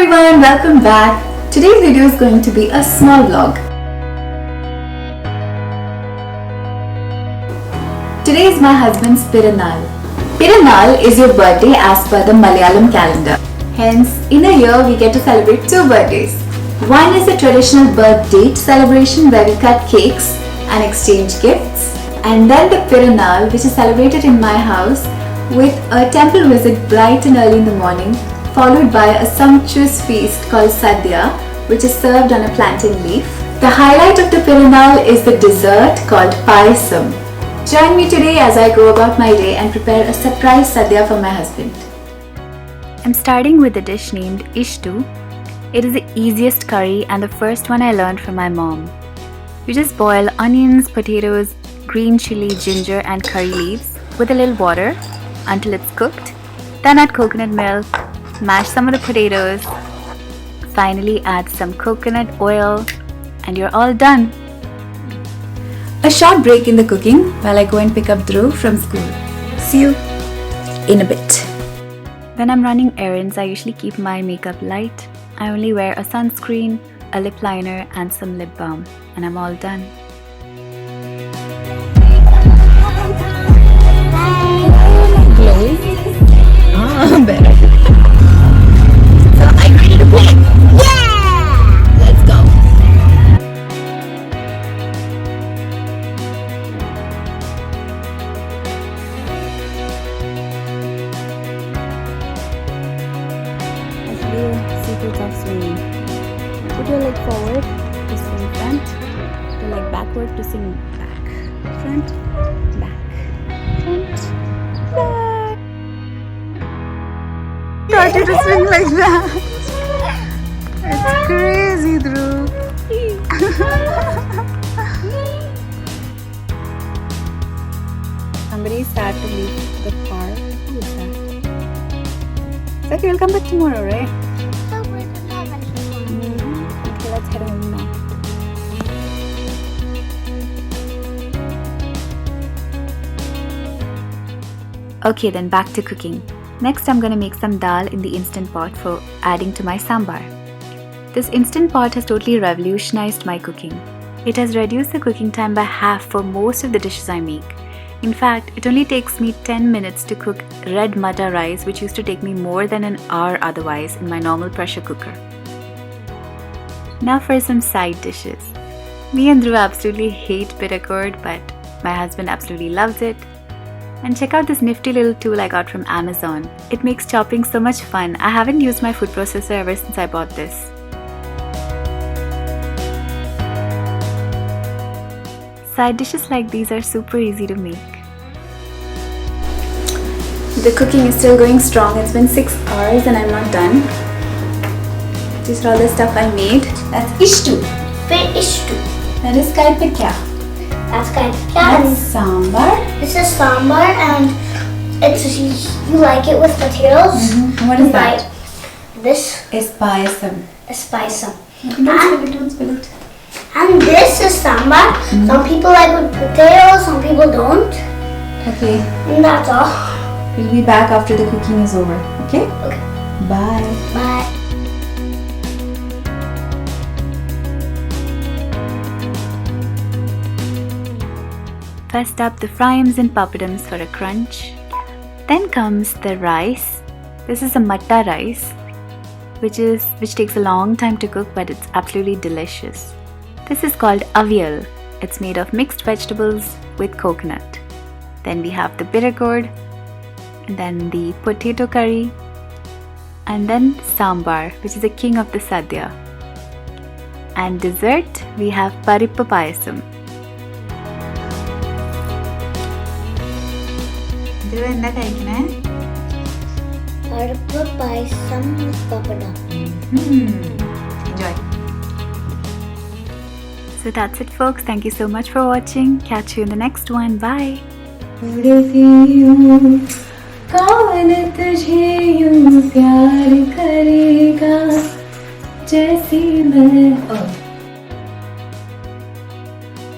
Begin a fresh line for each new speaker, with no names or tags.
everyone, welcome back. Today's video is going to be a small vlog. Today is my husband's Piranaal. Piranaal is your birthday as per the Malayalam calendar. Hence, in a year we get to celebrate two birthdays. One is a traditional birth date celebration where we cut cakes and exchange gifts. And then the Piranaal, which is celebrated in my house with a temple visit bright and early in the morning, followed by a sumptuous feast called SADYA, which is served on a plantain leaf. The highlight of the Piranaal is the dessert called payasam. Join me today as I go about my day and prepare a surprise SADYA for my husband. I'm starting with a dish named Ishtu. It is the easiest curry and the first one I learned from my mom. You just boil onions, potatoes, green chili, ginger and curry leaves with a little water until it's cooked. Then add coconut milk, mash some of the potatoes, finally add some coconut oil and you're all done. A short break in the cooking while I go and pick up Dhruv from school. See you in a bit. When I'm running errands, I usually keep my makeup light. I only wear a sunscreen, a lip liner and some lip balm and I'm all done. Glowing? Better. So are you ready to play? Yeah! Let's go! Let's do secrets of swinging. Put your leg forward to swing front, your leg backward to swing back. Front, back, front, back. Taught you to swing like that. It's crazy, Dhruv. Somebody is sad to leave the car. Who is that? It's okay, we'll come back tomorrow, right? Okay, let's head home now. Okay, then back to cooking. Next, I'm gonna make some dal in the instant pot for adding to my sambar. This instant pot has totally revolutionized my cooking. It has reduced the cooking time by half for most of the dishes I make. In fact, it only takes me 10 minutes to cook red matar rice, which used to take me more than an hour otherwise in my normal pressure cooker. Now for some side dishes. Me and Dhruv absolutely hate bitter gourd, but my husband absolutely loves it. And check out this nifty little tool I got from Amazon. It makes chopping so much fun. I haven't used my food processor ever since I bought this. Side dishes like these are super easy to make. The cooking is still going strong. It's been 6 hours and I'm not done. These are all the stuff I made. That's Ishtu.
Ishtu.
That is kai pikya.
That's kind of
That's sambar.
This is sambar and it's you like it with potatoes.
And what is that?
This
is payasam.
is payasam.
Don't spill it.
And this is sambar. Some people like with potatoes, some people don't.
Okay.
And that's all.
We'll be back after the cooking is over. Okay?
Okay.
Bye.
Bye.
First up, the fryams and papadums for a crunch. Then comes the rice. This is a matta rice, which takes a long time to cook, but it's absolutely delicious. This is called avial. It's made of mixed vegetables with coconut. Then we have the bitter gourd, and then the potato curry, and then sambar, which is the king of the sadhya. And dessert, we have parippa payasam.
Parippa payasam with papadam.
Enjoy. So that's it, folks. Thank you so much for watching. Catch you in the next one. Bye. कौन तुझे यूं प्यार करेगा जैसे मैं